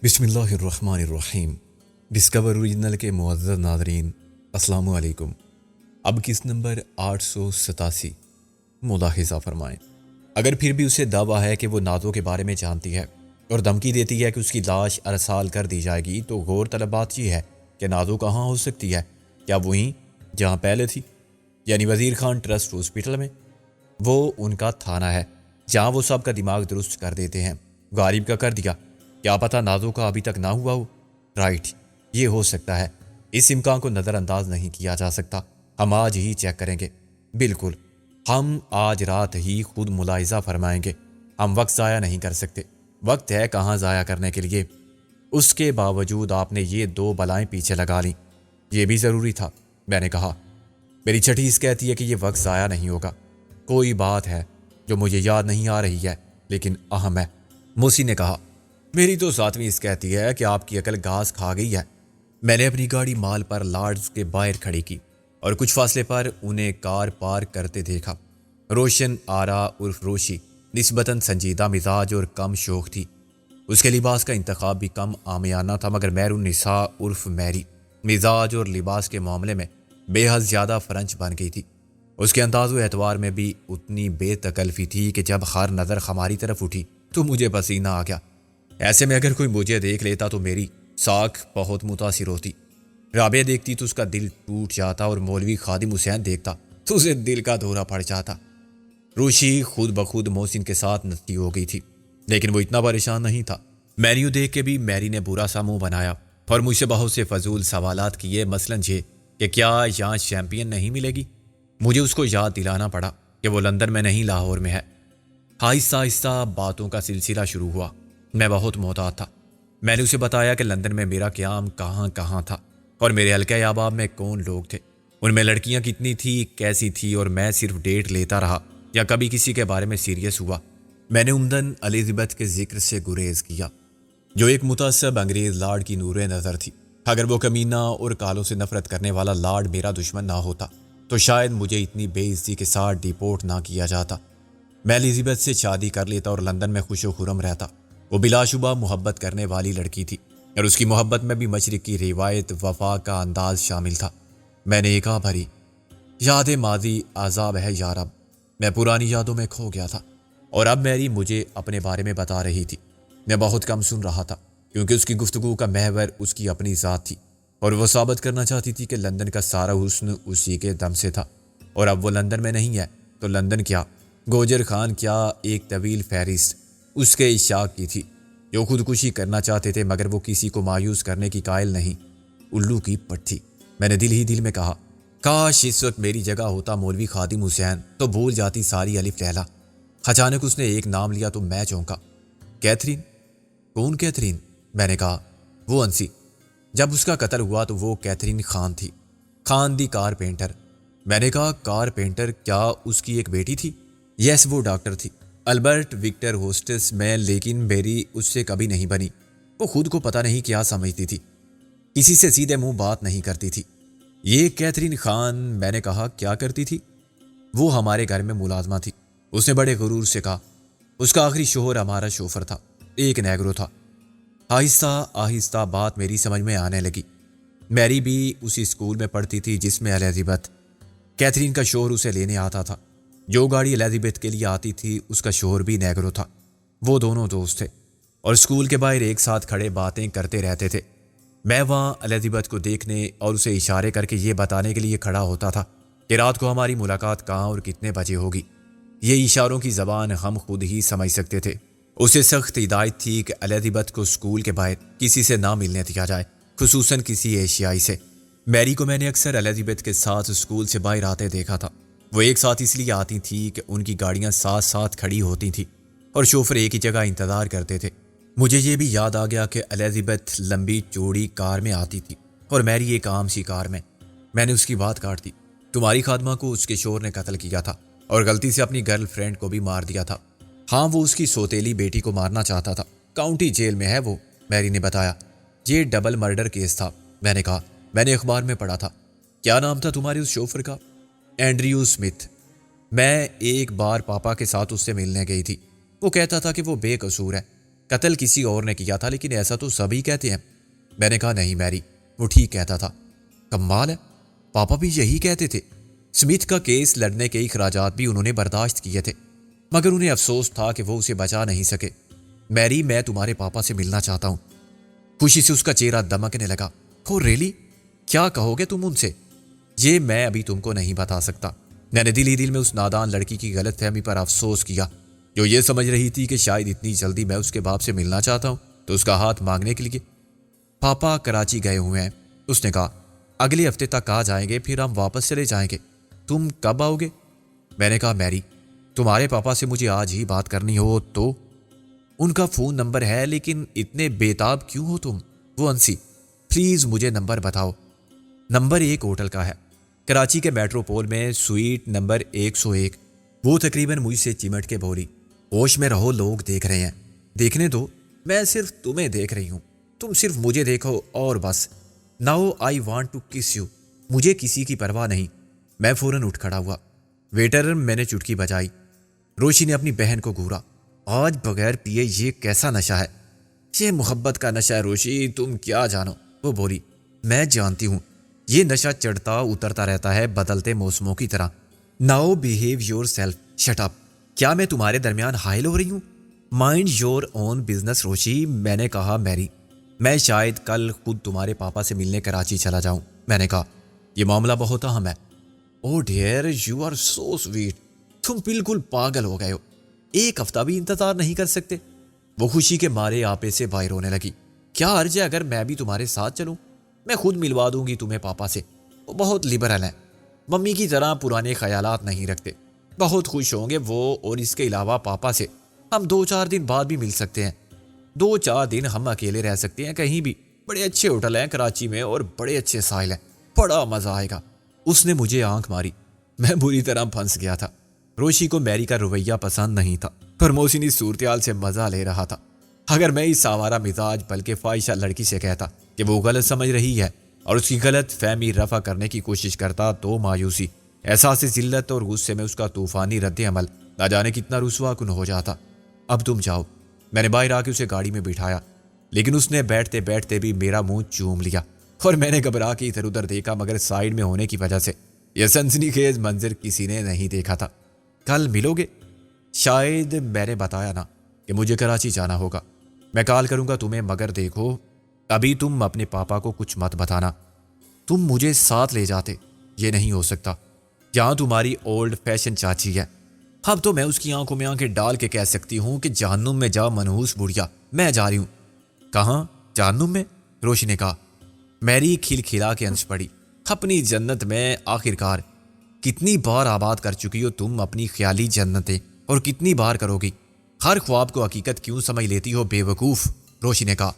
بسم اللہ الرحمن الرحیم۔ ڈسکور اوریجنل کے معزز ناظرین، السلام علیکم۔ اب کس نمبر 887 ملاحظہ فرمائیں۔ اگر پھر بھی اسے دعویٰ ہے کہ وہ نازو کے بارے میں جانتی ہے اور دھمکی دیتی ہے کہ اس کی لاش ارسال کر دی جائے گی، تو غور طلب بات یہ ہے کہ نازو کہاں ہو سکتی ہے؟ کیا وہیں جہاں پہلے تھی، یعنی وزیر خان ٹرسٹ ہاسپٹل میں؟ وہ ان کا تھانہ ہے جہاں وہ سب کا دماغ درست کر دیتے ہیں۔ غالب کا کر دیا، کیا پتہ نازو کا ابھی تک نہ ہوا ہو؟ رائٹ، یہ ہو سکتا ہے۔ اس امکان کو نظر انداز نہیں کیا جا سکتا۔ ہم آج ہی چیک کریں گے۔ بالکل، ہم آج رات ہی خود ملاحظہ فرمائیں گے۔ ہم وقت ضائع نہیں کر سکتے۔ وقت ہے کہاں ضائع کرنے کے لیے؟ اس کے باوجود آپ نے یہ دو بلائیں پیچھے لگا لیں، یہ بھی ضروری تھا؟ میں نے کہا۔ میری چھٹی اس کہتی ہے کہ یہ وقت ضائع نہیں ہوگا۔ کوئی بات ہے جو مجھے یاد نہیں آ رہی ہے لیکن اہم ہے، موسی نے کہا۔ میری تو ساتویں اس کہتی ہے کہ آپ کی عقل گھاس کھا گئی ہے۔ میں نے اپنی گاڑی مال پر لارڈز کے باہر کھڑی کی اور کچھ فاصلے پر انہیں کار پارک کرتے دیکھا۔ روشن آرا عرف روشی نسبتاً سنجیدہ مزاج اور کم شوق تھی۔ اس کے لباس کا انتخاب بھی کم عامیانہ تھا، مگر میرون نساء عرف میری مزاج اور لباس کے معاملے میں بے حد زیادہ فرنچ بن گئی تھی۔ اس کے انداز و اعتبار میں بھی اتنی بے تکلفی تھی کہ جب ہر نظر ہماری طرف اٹھی تو مجھے پسینہ آ گیا۔ ایسے میں اگر کوئی مجھے دیکھ لیتا تو میری ساکھ بہت متاثر ہوتی۔ رابعہ دیکھتی تو اس کا دل ٹوٹ جاتا، اور مولوی خادم حسین دیکھتا تو اسے دل کا دورہ پڑ جاتا۔ روشی خود بخود محسن کے ساتھ نتی ہو گئی تھی، لیکن وہ اتنا پریشان نہیں تھا۔ مینیو دیکھ کے بھی میری نے برا سا منہ بنایا اور مجھ سے بہت سے فضول سوالات کیے، مثلاً یہ کہ کیا یہاں چیمپئن نہیں ملے گی؟ مجھے اس کو یاد دلانا پڑا کہ وہ لندن میں نہیں لاہور میں ہے۔ آہستہ آہستہ باتوں کا سلسلہ شروع ہوا۔ میں بہت محتاط تھا۔ میں نے اسے بتایا کہ لندن میں میرا قیام کہاں کہاں تھا اور میرے حلقہ احباب میں کون لوگ تھے، ان میں لڑکیاں کتنی تھی، کیسی تھی، اور میں صرف ڈیٹ لیتا رہا یا کبھی کسی کے بارے میں سیریس ہوا۔ میں نے عمدن الزبتھ کے ذکر سے گریز کیا، جو ایک متعصب انگریز لارڈ کی نور نظر تھی۔ اگر وہ کمینہ اور کالوں سے نفرت کرنے والا لارڈ میرا دشمن نہ ہوتا تو شاید مجھے اتنی بے عزتی کے ساتھ ڈیپورٹ نہ کیا جاتا۔ میں الزبتھ سے شادی کر لیتا اور لندن میں خوش و خرم رہتا۔ وہ بلا شبہ محبت کرنے والی لڑکی تھی، اور اس کی محبت میں بھی مشرق کی روایت وفا کا انداز شامل تھا۔ میں نے ایکا بھری، یاد ماضی عذاب ہے یارب۔ میں پرانی یادوں میں کھو گیا تھا، اور اب میری مجھے اپنے بارے میں بتا رہی تھی۔ میں بہت کم سن رہا تھا کیونکہ اس کی گفتگو کا محور اس کی اپنی ذات تھی، اور وہ ثابت کرنا چاہتی تھی کہ لندن کا سارا حسن اسی کے دم سے تھا۔ اور اب وہ لندن میں نہیں ہے تو لندن کیا، گوجر خان کیا، ایک طویل فہرست اس کے عشاق کی تھی جو خودکشی کرنا چاہتے تھے، مگر وہ کسی کو مایوس کرنے کی قائل نہیں۔ الو کی پٹھی، میں نے دل ہی دل میں کہا، کاش اس وقت میری جگہ ہوتا مولوی خادم حسین تو بھول جاتی ساری الف لیلا۔ اچانک اس نے ایک نام لیا تو میں چونکا۔ کیتھرین؟ کون کیتھرین؟ میں نے کہا، وہ انسی۔ جب اس کا قتل ہوا تو وہ کیتھرین خان تھی، خان دی کارپینٹر۔ میں نے کہا، کارپینٹر؟ کیا اس کی ایک بیٹی تھی؟ یس، وہ ڈاکٹر تھی، البرٹ وکٹر ہوسٹس میں، لیکن میری اس سے کبھی نہیں بنی۔ وہ خود کو پتہ نہیں کیا سمجھتی تھی، کسی سے سیدھے منہ بات نہیں کرتی تھی۔ یہ کیتھرین خان؟ میں نے کہا، کیا کرتی تھی؟ وہ ہمارے گھر میں ملازمہ تھی، اس نے بڑے غرور سے کہا۔ اس کا آخری شوہر ہمارا شوفر تھا، ایک نیگرو تھا۔ آہستہ آہستہ بات میری سمجھ میں آنے لگی۔ میری بھی اسی اسکول میں پڑھتی تھی جس میں الزبتھ۔ کیتھرین کا شوہر اسے لینے آتا تھا۔ جو گاڑی الزبتھ کے لیے آتی تھی اس کا شوہر بھی نیگرو تھا۔ وہ دونوں دوست تھے اور اسکول کے باہر ایک ساتھ کھڑے باتیں کرتے رہتے تھے۔ میں وہاں الزبتھ کو دیکھنے اور اسے اشارے کر کے یہ بتانے کے لیے کھڑا ہوتا تھا کہ رات کو ہماری ملاقات کہاں اور کتنے بجے ہوگی۔ یہ اشاروں کی زبان ہم خود ہی سمجھ سکتے تھے۔ اسے سخت ہدایت تھی کہ الزبتھ کو اسکول کے باہر کسی سے نہ ملنے دیا جائے، خصوصاً کسی ایشیائی سے۔ میری کو میں نے اکثر الزبتھ کے ساتھ اسکول سے باہر آتے دیکھا تھا۔ وہ ایک ساتھ اس لیے آتی تھی کہ ان کی گاڑیاں ساتھ ساتھ کھڑی ہوتی تھیں اور شوفر ایک ہی جگہ انتظار کرتے تھے۔ مجھے یہ بھی یاد آ گیا کہ الزبتھ لمبی چوڑی کار میں آتی تھی اور میری ایک عام سی کار میں۔ میں نے اس کی بات کاٹ دی۔ تمہاری خادمہ کو اس کے شوہر نے قتل کیا تھا اور غلطی سے اپنی گرل فرینڈ کو بھی مار دیا تھا۔ ہاں، وہ اس کی سوتیلی بیٹی کو مارنا چاہتا تھا، کاؤنٹی جیل میں ہے وہ، میری نے بتایا۔ یہ ڈبل مرڈر کیس تھا، میں نے کہا۔ میں نے اخبار میں پڑھا تھا۔ کیا نام تھا تمہارے اس شوفر کا؟ Andrew Smith. میں ایک بار پاپا کے ساتھ اس سے ملنے گئی تھی، وہ کہتا تھا کہ وہ بے قصور ہے۔ قتل کسی اور نے کیا تھا، لیکن ایسا تو سبھی کہتے ہیں۔ میں نے کہا نہیں میری، وہ ٹھیک کہتا تھا۔ کمال ہے، پاپا بھی یہی کہتے تھے۔ سمتھ کا کیس لڑنے کے اخراجات بھی انہوں نے برداشت کیے تھے، مگر انہیں افسوس تھا کہ وہ اسے بچا نہیں سکے۔ میری، میں تمہارے پاپا سے ملنا چاہتا ہوں۔ خوشی سے اس کا چہرہ دمکنے لگا۔ او ریلی؟ کیا کہو گے تم ان سے؟ یہ میں ابھی تم کو نہیں بتا سکتا۔ میں نے دل ہی دل میں اس نادان لڑکی کی غلط فہمی پر افسوس کیا، جو یہ سمجھ رہی تھی کہ شاید اتنی جلدی میں اس کے باپ سے ملنا چاہتا ہوں تو اس کا ہاتھ مانگنے کے لیے۔ پاپا کراچی گئے ہوئے ہیں، اس نے کہا۔ اگلے ہفتے تک آ جائیں گے، پھر ہم واپس چلے جائیں گے۔ تم کب آؤ گے؟ میں نے کہا میری، تمہارے پاپا سے مجھے آج ہی بات کرنی ہو تو؟ ان کا فون نمبر ہے، لیکن اتنے بےتاب کیوں ہو تم؟ وہ ہنسی۔ پلیز مجھے نمبر بتاؤ۔ نمبر ایک ہوٹل کا ہے، کراچی کے میٹروپول میں، سویٹ نمبر 101۔ وہ تقریباً مجھ سے چمٹ کے بولی۔ ہوش میں رہو، لوگ دیکھ رہے ہیں۔ دیکھنے دو، میں صرف تمہیں دیکھ رہی ہوں، تم صرف مجھے دیکھو اور بس۔ ناؤ آئی وانٹ ٹو کس یو۔ مجھے کسی کی پرواہ نہیں۔ میں فوراً اٹھ کھڑا ہوا۔ ویٹر، میں نے چٹکی بجائی۔ روشی نے اپنی بہن کو گھورا۔ آج بغیر پیے یہ کیسا نشہ ہے؟ یہ محبت کا نشہ ہے روشی، تم کیا جانو؟ وہ بولی۔ میں جانتی ہوں، یہ نشہ چڑھتا اترتا رہتا ہے بدلتے موسموں کی طرح۔ Now behave your self, shut up. کیا میں تمہارے درمیان حائل ہو رہی ہوں؟ مائنڈ یور اون بزنس روشی، میں نے کہا میری۔ میں شاید کل خود تمہارے پاپا سے ملنے کراچی چلا جاؤں۔ میں نے کہا یہ معاملہ بہت اہم ہے۔ Oh dear, you are so sweet, تم بالکل پاگل ہو گئے ہو، ایک ہفتہ بھی انتظار نہیں کر سکتے؟ وہ خوشی کے مارے آپے سے باہر ہونے لگی۔ کیا حرج ہے اگر میں بھی تمہارے ساتھ چلوں؟ میں خود ملوا دوں گی تمہیں پاپا سے، وہ بہت لبرل ہیں، ممی کی طرح پرانے خیالات نہیں رکھتے، بہت خوش ہوں گے وہ، اور اس کے علاوہ پاپا سے ہم 2-4 دن بعد بھی مل سکتے ہیں۔ 2-4 دن ہم اکیلے رہ سکتے ہیں کہیں بھی، بڑے اچھے ہوٹل ہیں کراچی میں اور بڑے اچھے ساحل ہیں، بڑا مزہ آئے گا۔ اس نے مجھے آنکھ ماری، میں بری طرح پھنس گیا تھا۔ روشی کو میری کا رویہ پسند نہیں تھا، پر محسن اس صورتحال سے مزہ لے رہا تھا۔ اگر میں اس آوارہ مزاج بلکہ فاحشہ لڑکی سے کہتا کہ وہ غلط سمجھ رہی ہے اور اس کی غلط فہمی رفع کرنے کی کوشش کرتا تو مایوسی، احساس ذلت اور غصے میں اس کا طوفانی رد عمل نہ جانے کتنا رسوا کن ہو جاتا۔ اب تم جاؤ۔ میں نے باہر آ کے اسے گاڑی میں بٹھایا، لیکن اس نے بیٹھتے بیٹھتے بھی میرا منہ چوم لیا، اور میں نے گھبرا کے ادھر ادھر دیکھا، مگر سائیڈ میں ہونے کی وجہ سے یہ سنسنی خیز منظر کسی نے نہیں دیکھا تھا۔ کل ملو گے؟ شاید میں نے بتایا نا کہ مجھے کراچی جانا ہوگا۔ میں کال کروں گا تمہیں، مگر دیکھو ابھی تم اپنے پاپا کو کچھ مت بتانا۔ تم مجھے ساتھ لے جاتے، یہ نہیں ہو سکتا، یہاں تمہاری اولڈ فیشن چاچی ہے۔ اب تو میں اس کی آنکھوں میں آنکھیں ڈال کے کہہ سکتی ہوں کہ جہنم میں جا منحوس بڑھیا، میں جا رہی ہوں۔ کہاں؟ جہنم میں؟ روشی نے کہا۔ میری کھل کھلا کے ہنس پڑی۔ اپنی جنت میں آخرکار۔ کتنی بار آباد کر چکی ہو تم اپنی خیالی جنتیں، اور کتنی بار کرو گی؟ ہر خواب کو حقیقت کیوں سمجھ لیتی ہو بے وقوف؟ روشی نے کہا۔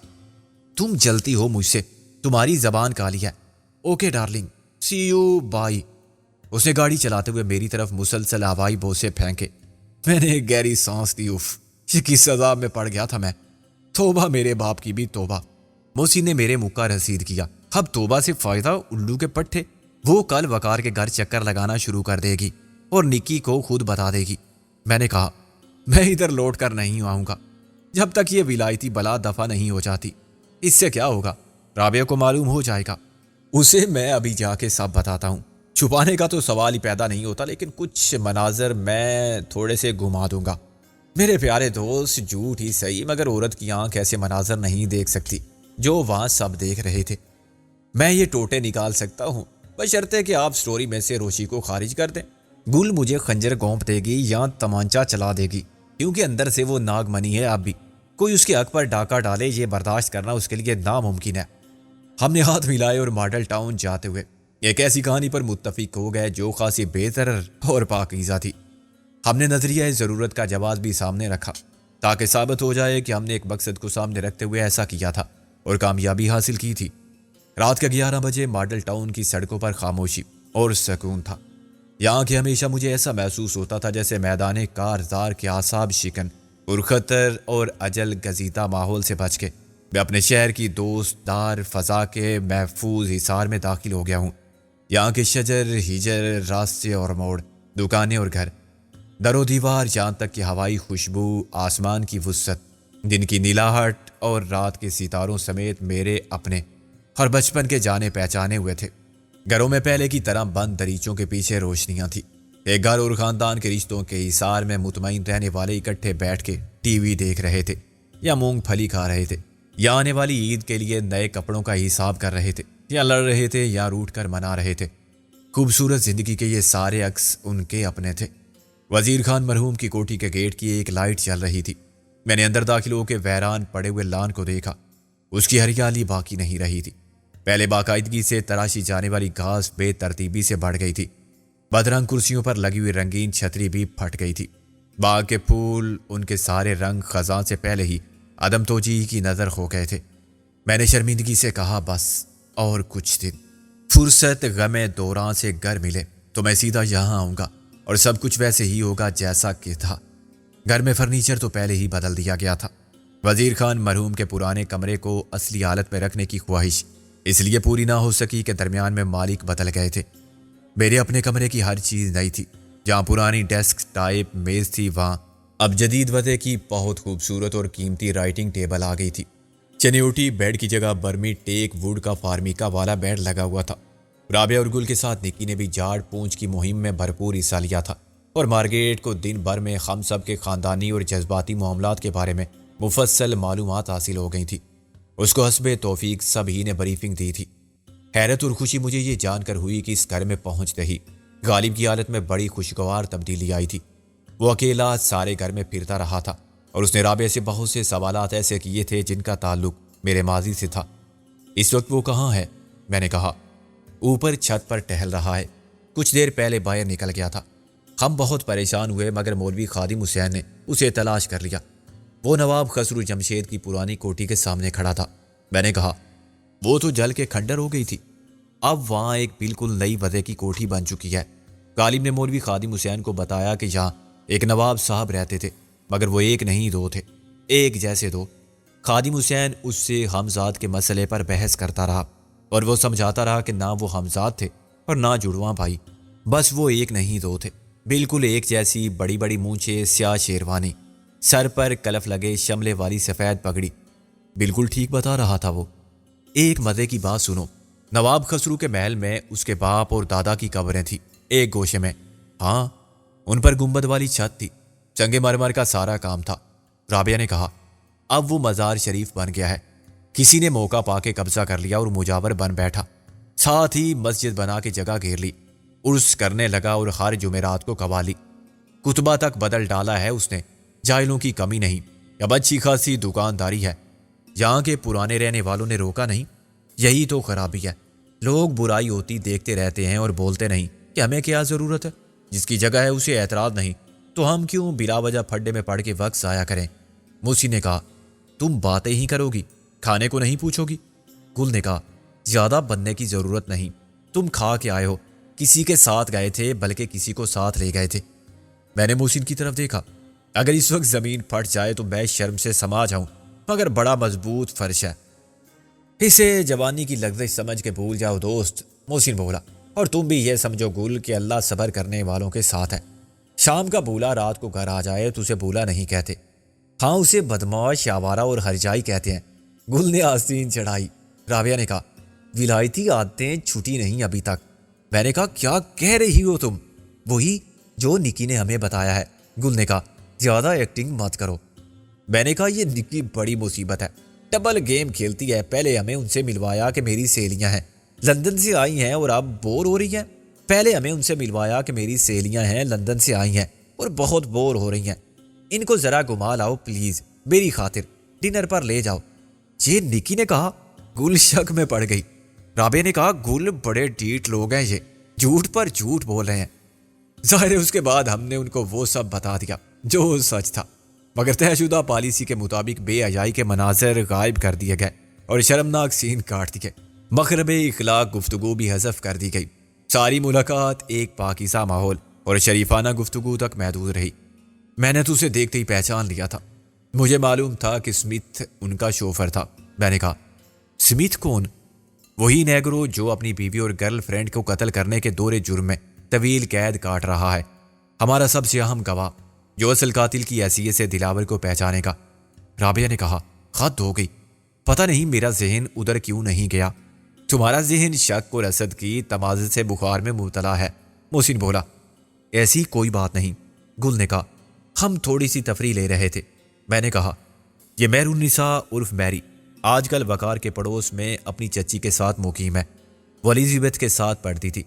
تم جلتی ہو مجھ سے، تمہاری زبان کالی ہے۔ Okay darling, see you, bye. اس نے گاڑی چلاتے ہوئے میری طرف مسلسل ہوائی بوسے پھینکے۔ میں نے ایک گہری سانس دی۔ اف، یہ کس عذاب میں پڑ گیا تھا میں۔ توبہ میرے باپ کی بھی توبہ۔ محسن نے میرے منہ کا رسید کیا۔ اب توبہ سے فائدہ الو کے پٹھے، وہ کل وقار کے گھر چکر لگانا شروع کر دے گی اور نکی کو خود بتا دے گی۔ میں نے کہا میں ادھر لوٹ کر نہیں آؤں گا جب تک یہ ولایتی بلا دفع نہیں ہو جاتی۔ اس سے کیا ہوگا؟ رابعہ کو معلوم ہو جائے گا، اسے میں ابھی جا کے سب بتاتا ہوں۔ چھپانے کا تو سوال ہی پیدا نہیں ہوتا، لیکن کچھ مناظر میں تھوڑے سے گھما دوں گا۔ میرے پیارے دوست، جھوٹ ہی صحیح، مگر عورت کی آنکھ ایسے مناظر نہیں دیکھ سکتی جو وہاں سب دیکھ رہے تھے۔ میں یہ ٹوٹے نکال سکتا ہوں، بشرطے کہ آپ سٹوری میں سے روشی کو خارج کر دیں۔ گل مجھے خنجر گونپ دے گی یا تمانچہ چلا دے گی، کیونکہ اندر سے وہ ناگ منی ہے۔ اب بھی کوئی اس کے حق پر ڈاکہ ڈالے، یہ برداشت کرنا اس کے لیے ناممکن ہے۔ ہم نے ہاتھ ملائے اور ماڈل ٹاؤن جاتے ہوئے ایک ایسی کہانی پر متفق ہو گئے جو خاصی بہتر اور پاکیزہ تھی۔ ہم نے نظریہ ضرورت کا جواز بھی سامنے رکھا تاکہ ثابت ہو جائے کہ ہم نے ایک مقصد کو سامنے رکھتے ہوئے ایسا کیا تھا اور کامیابی حاصل کی تھی۔ رات کے 11 بجے ماڈل ٹاؤن کی سڑکوں پر خاموشی اور سکون تھا۔ یہاں کے ہمیشہ مجھے ایسا محسوس ہوتا تھا جیسے میدان کارزار کے اعصاب شکن پرخطر اور اجل گزیدہ ماحول سے بچ کے میں اپنے شہر کی دوست دار فضا کے محفوظ حصار میں داخل ہو گیا ہوں۔ یہاں کے شجر ہجر، راستے اور موڑ، دکانیں اور گھر، در و دیوار، یہاں تک کہ ہوائی خوشبو، آسمان کی وسعت دن کی نیلاہٹ اور رات کے ستاروں سمیت میرے اپنے اور بچپن کے جانے پہچانے ہوئے تھے۔ گھروں میں پہلے کی طرح بند دریچوں کے پیچھے روشنیاں تھیں۔ ایک گھر اور خاندان کے رشتوں کے حصار میں مطمئن رہنے والے اکٹھے بیٹھ کے ٹی وی دیکھ رہے تھے یا مونگ پھلی کھا رہے تھے، یا آنے والی عید کے لیے نئے کپڑوں کا حساب کر رہے تھے، یا لڑ رہے تھے یا روٹ کر منا رہے تھے۔ خوبصورت زندگی کے یہ سارے عکس ان کے اپنے تھے۔ وزیر خان مرحوم کی کوٹھی کے گیٹ کی ایک لائٹ چل رہی تھی۔ میں نے اندر داخل ہو کے ویران پڑے ہوئے لان کو دیکھا۔ اس کی ہریالی باقی نہیں رہی تھی۔ پہلے باقاعدگی سے تراشی جانے والی گھاس بے ترتیبی سے بڑھ گئی تھی۔ بدرنگ کرسیوں پر لگی ہوئی رنگین چھتری بھی پھٹ گئی تھی۔ باغ کے پھول ان کے سارے رنگ خزاں سے پہلے ہی عدم توجیہی کی نظر ہو گئے تھے۔ میں نے شرمندگی سے کہا، بس اور کچھ دن فرصت غم دوران سے گھر ملے تو میں سیدھا یہاں آؤں گا اور سب کچھ ویسے ہی ہوگا جیسا کہ تھا۔ گھر میں فرنیچر تو پہلے ہی بدل دیا گیا تھا۔ وزیر خان مرحوم کے پرانے کمرے کو اصلی حالت میں رکھنے کی خواہش اس لیے پوری نہ ہو سکی کہ درمیان میں مالک بدل گئے تھے۔ میرے اپنے کمرے کی ہر چیز نئی تھی۔ جہاں پرانی ڈیسک ٹائپ میز تھی، وہاں اب جدید وضع کی بہت خوبصورت اور قیمتی رائٹنگ ٹیبل آ گئی تھی۔ چنیوٹی بیڈ کی جگہ برمی ٹیک ووڈ کا فارمیکا والا بیڈ لگا ہوا تھا۔ رابعہ اور گل کے ساتھ نکی نے بھی جھاڑ پونچھ کی مہم میں بھرپور حصہ لیا تھا، اور مارگریٹ کو دن بھر میں ہم سب کے خاندانی اور جذباتی معاملات کے بارے میں مفصل معلومات حاصل ہو گئی تھی۔ اس کو حسب توفیق سب ہی نے بریفنگ دی تھی۔ حیرت اور خوشی مجھے یہ جان کر ہوئی کہ اس گھر میں پہنچتے ہی غالب کی حالت میں بڑی خوشگوار تبدیلی آئی تھی۔ وہ اکیلا سارے گھر میں پھرتا رہا تھا، اور اس نے رابعہ سے بہت سے سوالات ایسے کیے تھے جن کا تعلق میرے ماضی سے تھا۔ اس وقت وہ کہاں ہے؟ میں نے کہا۔ اوپر چھت پر ٹہل رہا ہے، کچھ دیر پہلے باہر نکل گیا تھا۔ ہم بہت پریشان ہوئے، مگر مولوی خادم حسین نے اسے تلاش کر لیا۔ وہ نواب خسرو جمشید کی پرانی کوٹھی کے سامنے کھڑا تھا۔ میں نے کہا، وہ تو جل کے کھنڈر ہو گئی تھی، اب وہاں ایک بالکل نئی وضع کی کوٹھی بن چکی ہے۔ غالب نے مولوی خادم حسین کو بتایا کہ یہاں ایک نواب صاحب رہتے تھے، مگر وہ ایک نہیں دو تھے، ایک جیسے دو۔ خادم حسین اس سے ہمزاد کے مسئلے پر بحث کرتا رہا، اور وہ سمجھاتا رہا کہ نہ وہ ہمزاد تھے اور نہ جڑواں بھائی، بس وہ ایک نہیں دو تھے، بالکل ایک جیسی، بڑی بڑی مونچھیں، سیاہ شیروانی، سر پر کلف لگے شملے والی سفید پگڑی۔ بالکل ٹھیک بتا رہا تھا وہ۔ ایک مزے کی بات سنو، نواب خسرو کے محل میں اس کے باپ اور دادا کی قبریں تھیں ایک گوشے میں۔ ہاں، ان پر گنبد والی چھت تھی، سنگ مرمر کا سارا کام تھا۔ رابعہ نے کہا، اب وہ مزار شریف بن گیا ہے، کسی نے موقع پا کے قبضہ کر لیا اور مجاور بن بیٹھا، ساتھ ہی مسجد بنا کے جگہ گھیر لی، عرس کرنے لگا اور ہر جمعرات کو قوالی کتبہ تک بدل ڈالا ہے اس نے۔ جاہلوں کی کمی نہیں، اب اچھی خاصی دکانداری ہے۔ یہاں کے پرانے رہنے والوں نے روکا نہیں، یہی تو خرابی ہے۔ لوگ برائی ہوتی دیکھتے رہتے ہیں اور بولتے نہیں کہ ہمیں کیا ضرورت ہے، جس کی جگہ ہے اسے اعتراض نہیں، تو ہم کیوں بلا وجہ پھڈے میں پڑ کے وقت ضائع کریں۔ موسی نے کہا، تم باتیں ہی کرو گی، کھانے کو نہیں پوچھو گی؟ گل نے کہا، زیادہ بننے کی ضرورت نہیں، تم کھا کے آئے ہو، کسی کے ساتھ گئے تھے، بلکہ کسی کو ساتھ لے گئے تھے۔ میں نے محسن کی طرف دیکھا۔ اگر اس وقت زمین پھٹ جائے تو میں شرم سے سما جاؤں، مگر بڑا مضبوط فرش ہے، اسے جوانی کی لغزش سمجھ کے بھول جاؤ دوست، محسن بولا۔ اور تم بھی یہ سمجھو گل کہ اللہ صبر کرنے والوں کے ساتھ ہے۔ شام کا بھولا رات کو گھر آ جائے تو اسے بھولا نہیں کہتے، ہاں اسے بدماش، آوارہ اور ہرجائی کہتے ہیں۔ گل نے آستین چڑھائی۔ رابعہ نے کہا، ولایتی عادتیں چھٹی نہیں ابھی تک۔ میں نے کہا، کیا کہہ رہی ہو تم؟ وہی جو نکی نے ہمیں بتایا ہے۔ گل نے کہا، زیادہ ایکٹنگ مت کرو۔ میں نے کہا، یہ نکی بڑی مصیبت ہے، ڈبل گیم کھیلتی ہے۔ پہلے ہمیں ان سے ملوایا کہ میری سہیلیاں ہیں، لندن سے آئی ہیں اور اب بور ہو رہی ہیں۔ پہلے ہمیں ان سے ملوایا کہ میری سہیلیاں ہیں، لندن سے آئی ہیں اور بہت بور ہو رہی ہیں، ان کو ذرا گھما لاؤ پلیز، میری خاطر ڈنر پر لے جاؤ۔ یہ نکی نے کہا۔ گل شک میں پڑ گئی۔ رابعہ نے کہا، گل بڑے ڈیٹ لوگ ہیں، یہ جھوٹ پر جھوٹ بول رہے ہیں۔ ظاہر ہے اس کے بعد ہم نے ان کو وہ سب بتا دیا جو سچ تھا، مگر طے شدہ پالیسی کے مطابق بے حیائی کے مناظر غائب کر دیے گئے اور شرمناک سین کاٹ دیے، مخرب اخلاق گفتگو بھی حذف کر دی گئی۔ ساری ملاقات ایک پاکیزہ ماحول اور شریفانہ گفتگو تک محدود رہی۔ میں نے تو اسے دیکھتے ہی پہچان لیا تھا، مجھے معلوم تھا کہ سمتھ ان کا شوفر تھا۔ میں نے کہا، سمتھ کون؟ وہی نیگرو جو اپنی بیوی اور گرل فرینڈ کو قتل کرنے کے دور جرم میں طویل قید کاٹ رہا ہے، ہمارا سب سے اہم گواہ، جو اصل قاتل کی حیثیت سے دلاور کو پہچانے گا۔ رابعہ نے کہا، حد ہو گئی، پتہ نہیں میرا ذہن ادھر کیوں نہیں گیا۔ تمہارا ذہن شک اور حسد کی تمازن سے بخار میں مبتلا ہے، محسن بولا۔ ایسی کوئی بات نہیں، گل نے کہا، ہم تھوڑی سی تفریح لے رہے تھے۔ میں نے کہا، یہ مہر النساء عرف میری آج کل وقار کے پڑوس میں اپنی چچی کے ساتھ مقیم ہے، وہ الیزابتھ کے ساتھ پڑھتی تھی۔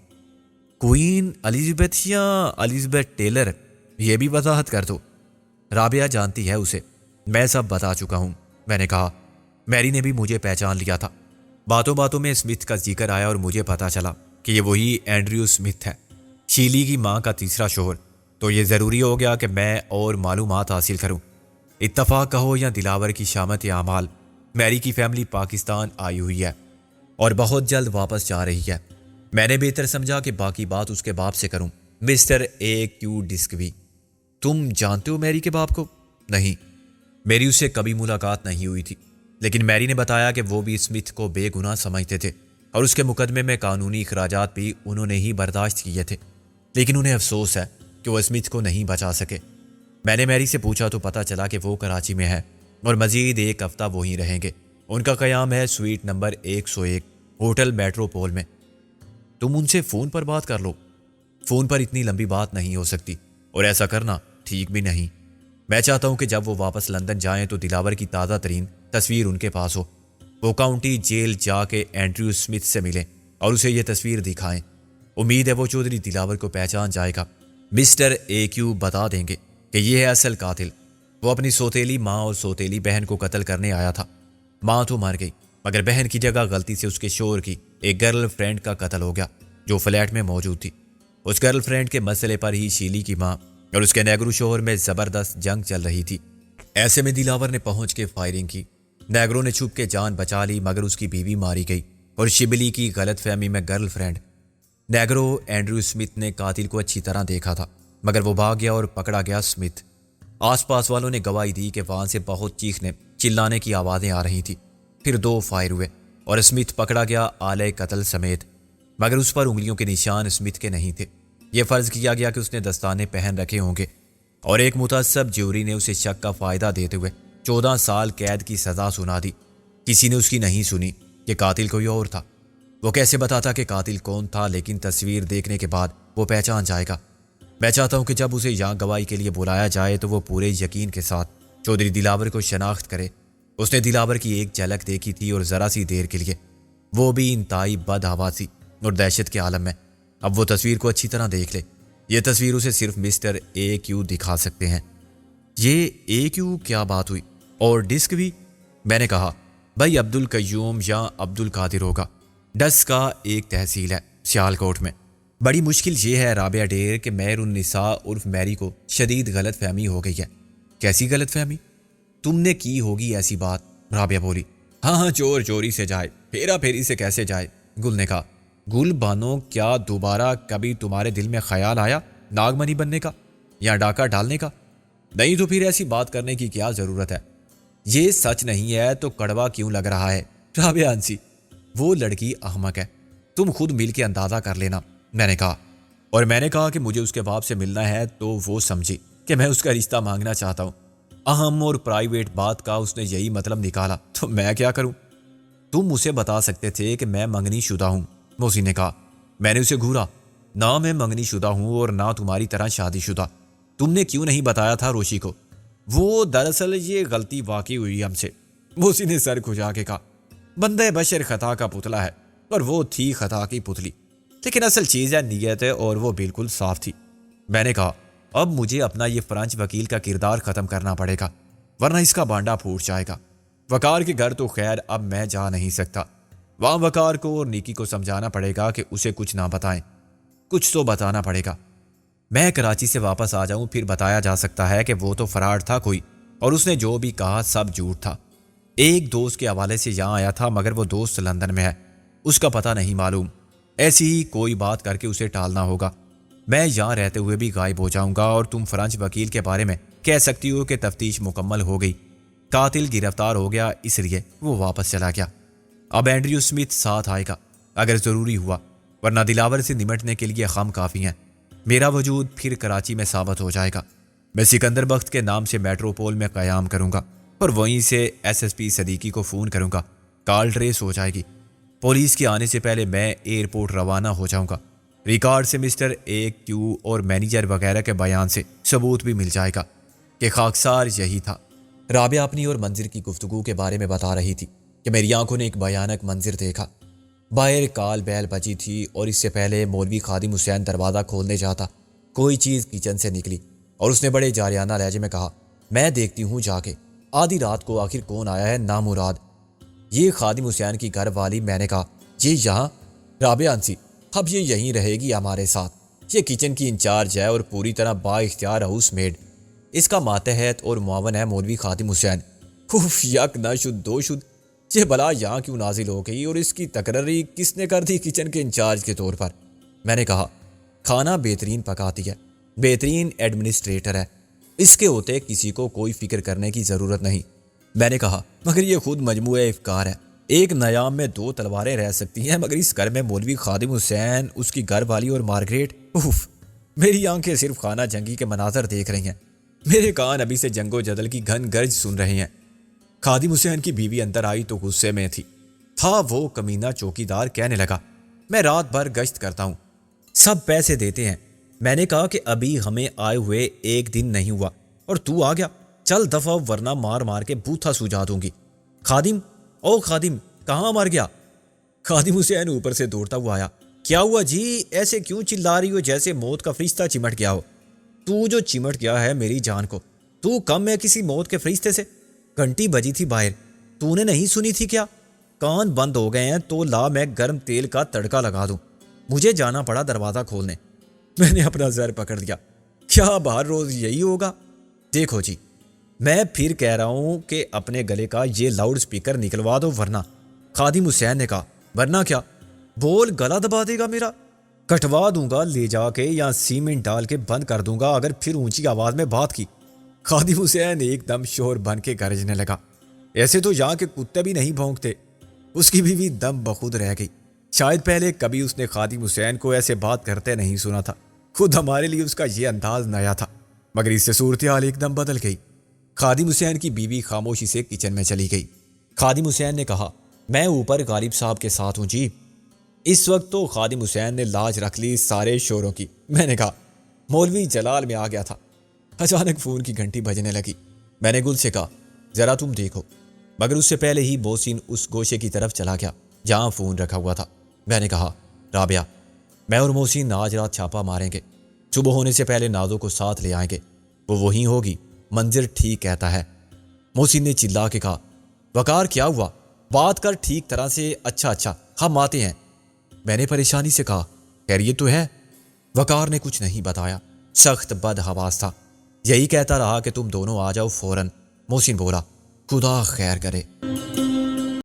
کوئین الیزابتھ یا الیزابتھ ٹیلر، یہ بھی وضاحت کر دو۔ رابعہ جانتی ہے اسے، میں سب بتا چکا ہوں، میں نے کہا۔ میری نے بھی مجھے پہچان لیا تھا۔ باتوں باتوں میں اسمتھ کا ذکر آیا اور مجھے پتا چلا کہ یہ وہی اینڈریو اسمتھ ہے، شیلی کی ماں کا تیسرا شوہر۔ تو یہ ضروری ہو گیا کہ میں اور معلومات حاصل کروں۔ اتفاق کہو یا دلاور کی شامت اعمال، میری کی فیملی پاکستان آئی ہوئی ہے اور بہت جلد واپس جا رہی ہے۔ میں نے بہتر سمجھا کہ باقی بات اس کے باپ سے کروں، مسٹر اے کیو ڈسکوی۔ تم جانتے ہو میری کے باپ کو؟ نہیں، میری اس سے کبھی ملاقات نہیں ہوئی تھی، لیکن میری نے بتایا کہ وہ بھی اسمتھ کو بے گناہ سمجھتے تھے اور اس کے مقدمے میں قانونی اخراجات بھی انہوں نے ہی برداشت کیے تھے، لیکن انہیں افسوس ہے کہ وہ اسمتھ کو نہیں بچا سکے۔ میں نے میری سے پوچھا تو پتہ چلا کہ وہ کراچی میں ہے اور مزید ایک ہفتہ وہیں رہیں گے۔ ان کا قیام ہے سویٹ نمبر 101 ہوٹل میٹروپول میں۔ تم ان سے فون پر بات کر لو۔ فون پر اتنی لمبی بات نہیں ہو سکتی اور ایسا کرنا ٹھیک بھی نہیں۔ میں چاہتا ہوں کہ جب وہ واپس لندن جائیں تو دلاور کی تازہ ترین تصویر ان کے پاس ہو۔ وہ کاؤنٹی جیل جا کے اینڈریو اسمتھ سے ملیں اور اسے یہ تصویر دکھائیں۔ امید ہے وہ چودھری دلاور کو پہچان جائے گا۔ مسٹر اے کیو بتا دیں گے کہ یہ ہے اصل قاتل۔ وہ اپنی سوتیلی ماں اور سوتیلی بہن کو قتل کرنے آیا تھا۔ ماں تو مر گئی مگر بہن کی جگہ غلطی سے اس کے شوہر کی ایک گرل فرینڈ کا قتل ہو گیا جو فلیٹ میں موجود تھی۔ اس گرل فرینڈ کے مسئلے پر ہی شیلی کی ماں اور اس کے نیگرو شوہر میں زبردست جنگ چل رہی تھی۔ ایسے میں دلاور نے پہنچ کے فائرنگ کی۔ نیگرو نے چھپ کے جان بچا لی مگر اس کی بیوی ماری گئی اور شبلی کی غلط فہمی میں girl friend. Negro Andrew Smith نے قاتل کو اچھی طرح دیکھا تھا مگر وہ بھاگ گیا اور پکڑا گیا اسمتھ۔ آس پاس والوں نے گواہی دی کہ وہاں سے بہت چیخنے چلانے کی آوازیں آ رہی تھیں۔ پھر 2 فائر ہوئے اور اسمتھ پکڑا گیا آلے قتل سمیت، مگر اس پر انگلیوں کے نشان اسمتھ کے نہیں تھے۔ یہ فرض کیا گیا کہ اس نے دستانے پہن رکھے ہوں گے اور ایک متعصب جیوری نے اسے شک کا فائدہ دیتے ہوئے 14 سال قید کی سزا سنا دی۔ کسی نے اس کی نہیں سنی کہ قاتل کوئی اور تھا۔ وہ کیسے بتاتا کہ قاتل کون تھا، لیکن تصویر دیکھنے کے بعد وہ پہچان جائے گا۔ میں چاہتا ہوں کہ جب اسے یہاں گواہی کے لیے بلایا جائے تو وہ پورے یقین کے ساتھ چودھری دلاور کو شناخت کرے۔ اس نے دلاور کی ایک جھلک دیکھی تھی اور ذرا سی دیر کے لیے، وہ بھی انتہائی بدحواسی اور دہشت کے عالم میں۔ اب وہ تصویر کو اچھی طرح دیکھ لے۔ یہ تصویر اسے صرف مسٹر اے کیو دکھا سکتے ہیں۔ یہ اے کیو کیا بات ہوئی؟ اور ڈسک بھی؟ میں نے کہا، بھائی عبد القیوم یا عبد القادر ہوگا۔ ڈس کا ایک تحصیل ہے سیالکوٹ میں۔ بڑی مشکل یہ ہے رابعہ ڈیر کہ مہر النساء عرف میری کو شدید غلط فہمی ہو گئی ہے۔ کیسی غلط فہمی؟ تم نے کی ہوگی ایسی بات، رابعہ بولی۔ ہاں چور چوری سے جائے، پھیرا پھیری سے کیسے جائے، گل نے کہا۔ گل بانو، کیا دوبارہ کبھی تمہارے دل میں خیال آیا ناگمنی بننے کا یا ڈاکہ ڈالنے کا؟ نہیں تو پھر ایسی بات کرنے کی کیا ضرورت ہے؟ یہ سچ نہیں ہے تو کڑوا کیوں لگ رہا ہے؟ رابعہ ہنسی۔ وہ لڑکی احمق ہے، تم خود مل کے اندازہ کر لینا، میں نے کہا۔ اور میں نے کہا کہ مجھے اس کے باپ سے ملنا ہے تو وہ سمجھی کہ میں اس کا رشتہ مانگنا چاہتا ہوں۔ اہم اور پرائیویٹ بات کا اس نے یہی مطلب نکالا تو میں کیا کروں؟ تم اسے بتا سکتے تھے کہ میں منگنی شدہ ہوں، موسی نے کہا۔ میں نے اسے گھورا، نہ میں منگنی شدہ ہوں اور نہ تمہاری طرح شادی شدہ۔ تم نے کیوں نہیں بتایا تھا روشی کو؟ وہ دراصل یہ غلطی واقعی ہوئی ہم سے، موسی نے سر کھجا کے کہا۔ بندہ بشر خطا کا پتلا ہے اور وہ تھی خطا کی پتلی، لیکن اصل چیز ہے نیت ہے اور وہ بالکل صاف تھی۔ میں نے کہا، اب مجھے اپنا یہ فرانچ وکیل کا کردار ختم کرنا پڑے گا ورنہ اس کا بانڈا پھوٹ جائے گا۔ وقار کے گھر تو خیر اب میں جا نہیں سکتا، وہاں وقار کو اور نیکی کو سمجھانا پڑے گا کہ اسے کچھ نہ بتائیں، کچھ تو بتانا پڑے گا۔ میں کراچی سے واپس آ جاؤں پھر بتایا جا سکتا ہے کہ وہ تو فراڈ تھا کوئی اور اس نے جو بھی کہا سب جھوٹ تھا۔ ایک دوست کے حوالے سے یہاں آیا تھا مگر وہ دوست لندن میں ہے، اس کا پتہ نہیں معلوم۔ ایسی ہی کوئی بات کر کے اسے ٹالنا ہوگا۔ میں یہاں رہتے ہوئے بھی غائب ہو جاؤں گا اور تم فرانچ وکیل کے بارے میں کہہ سکتی ہو کہ تفتیش مکمل ہو گئی، قاتل گرفتار ہو گیا، اس لیے وہ واپس چلا گیا۔ اب اینڈریو اسمتھ ساتھ آئے گا اگر ضروری ہوا، ورنہ دلاور سے نمٹنے کے لیے خم کافی ہیں۔ میرا وجود پھر کراچی میں ثابت ہو جائے گا۔ میں سکندر بخت کے نام سے میٹروپول میں قیام کروں گا اور وہیں سے SSP صدیقی کو فون کروں گا، کال ٹریس ہو جائے گی۔ پولیس کے آنے سے پہلے میں ایئرپورٹ روانہ ہو جاؤں گا۔ ریکارڈ سے مسٹر AQ اور مینیجر وغیرہ کے بیان سے ثبوت بھی مل جائے گا کہ خاکسار یہی تھا۔ رابعہ اپنی اور منظر کی گفتگو کے بارے میں بتا رہی تھی کہ میری آنکھوں نے ایک بھیانک منظر دیکھا۔ باہر کال بیل بجی تھی اور اس سے پہلے مولوی خادم حسین دروازہ کھولنے جاتا کوئی چیز کچن سے نکلی اور اس نے بڑے جاریانہ لہجے میں کہا، میں دیکھتی ہوں جا کے، آدھی رات کو آخر کون آیا ہے نامراد۔ یہ خادم حسین کی گھر والی۔ میں نے کہا، یہ یہاں؟ رابعہ ہنسی، اب یہ یہیں رہے گی ہمارے ساتھ۔ یہ کچن کی انچارج ہے اور پوری طرح با اختیار ہاؤس میڈ۔ اس کا ماتحت اور معاون ہے مولوی خادم حسین۔ اف، یک نہ شد دو شد، یہ بلا یہاں کیوں نازل ہو گئی اور اس کی تقرری کس نے کر دی کچن کے انچارج کے طور پر؟ میں نے کہا، کھانا بہترین پکاتی ہے، بہترین ایڈمنسٹریٹر ہے، اس کے ہوتے کسی کو کوئی فکر کرنے کی ضرورت نہیں۔ میں نے کہا، مگر یہ خود مجموعہ افکار ہے، ایک نیام میں دو تلواریں رہ سکتی ہیں، مگر اس گھر میں مولوی خادم حسین، اس کی گھر والی اور مارگریٹ۔ اف، میری آنکھیں صرف خانہ جنگی کے مناظر دیکھ رہی ہیں، میرے کان ابھی سے جنگ و جدل کی گھن گرج سن رہے ہیں۔ خادم حسین کی بیوی اندر آئی تو غصے میں تھا وہ کمینہ چوکیدار کہنے لگا، میں رات بھر گشت کرتا ہوں، سب پیسے دیتے ہیں۔ میں نے کہا کہ ابھی ہمیں آئے ہوئے ایک دن نہیں ہوا اور تو آ گیا، چل دفعہ ورنہ مار مار کے بوتھا سجا دوں گی۔ خادم، او خادم، کہاں مر گیا؟ خادم حسین اوپر سے دوڑتا ہوا آیا، کیا ہوا جی؟ ایسے کیوں چلا رہی ہو جیسے موت کا فرشتہ چمٹ گیا ہو؟ تو جو چمٹ گیا ہے میری جان کو، تو کم ہے کسی موت کے فرشتے سے؟ گھنٹی بجی تھی باہر، تو نے نہیں سنی تھی کیا؟ کان بند ہو گئے ہیں تو لا میں گرم تیل کا تڑکا لگا دوں۔ مجھے جانا پڑا دروازہ کھولنے۔ میں نے اپنا زر پکڑ دیا، کیا ہر روز یہی ہوگا؟ دیکھو جی، میں پھر کہہ رہا ہوں کہ اپنے گلے کا یہ لاؤڈ سپیکر نکلوا دو ورنہ۔ خادم حسین نے کہا، ورنہ کیا؟ بول، گلا دبا دے گا میرا؟ کٹوا دوں گا لے جا کے یا سیمنٹ ڈال کے بند کر دوں گا اگر پھر اونچی آواز میں بات کی۔ خادم حسین ایک دم شور بن کے گرجنے لگا، ایسے تو یہاں کے کتے بھی نہیں بھونکتے۔ اس کی بیوی دم بخود رہ گئی، شاید پہلے کبھی اس نے خادم حسین کو ایسے بات کرتے نہیں سنا تھا، خود ہمارے لیے اس کا یہ انداز نیا تھا، مگر اس سے صورتحال ایک دم بدل گئی۔ خادم حسین کی بیوی خاموشی سے کچن میں چلی گئی۔ خادم حسین نے کہا، میں اوپر غالب صاحب کے ساتھ ہوں جی۔ اس وقت تو خادم حسین نے لاج رکھ لی سارے شوروں کی۔ میں نے کہا، مولوی جلال میں آ گیا تھا۔ اچانک فون کی گھنٹی بجنے لگی۔ میں نے گل سے کہا، ذرا تم دیکھو، مگر اس سے پہلے ہی محسن اس گوشے کی طرف چلا گیا جہاں فون رکھا ہوا تھا۔ میں نے کہا، رابعہ، میں اور محسن آج رات چھاپا ماریں گے، صبح ہونے سے پہلے نازو کو ساتھ لے آئیں گے، وہ وہیں ہوگی، منظر ٹھیک کہتا ہے۔ محسن نے چلا کے کہا، وقار کیا ہوا؟ بات کر ٹھیک طرح سے۔ اچھا ہم آتے ہیں۔ میں نے پریشانی سے کہا، خیریت تو ہے؟ وقار نے کچھ نہیں بتایا، سخت بد حواس تھا، یہی کہتا رہا کہ تم دونوں آ جاؤ فوراً۔ محسن بولا، خدا خیر کرے۔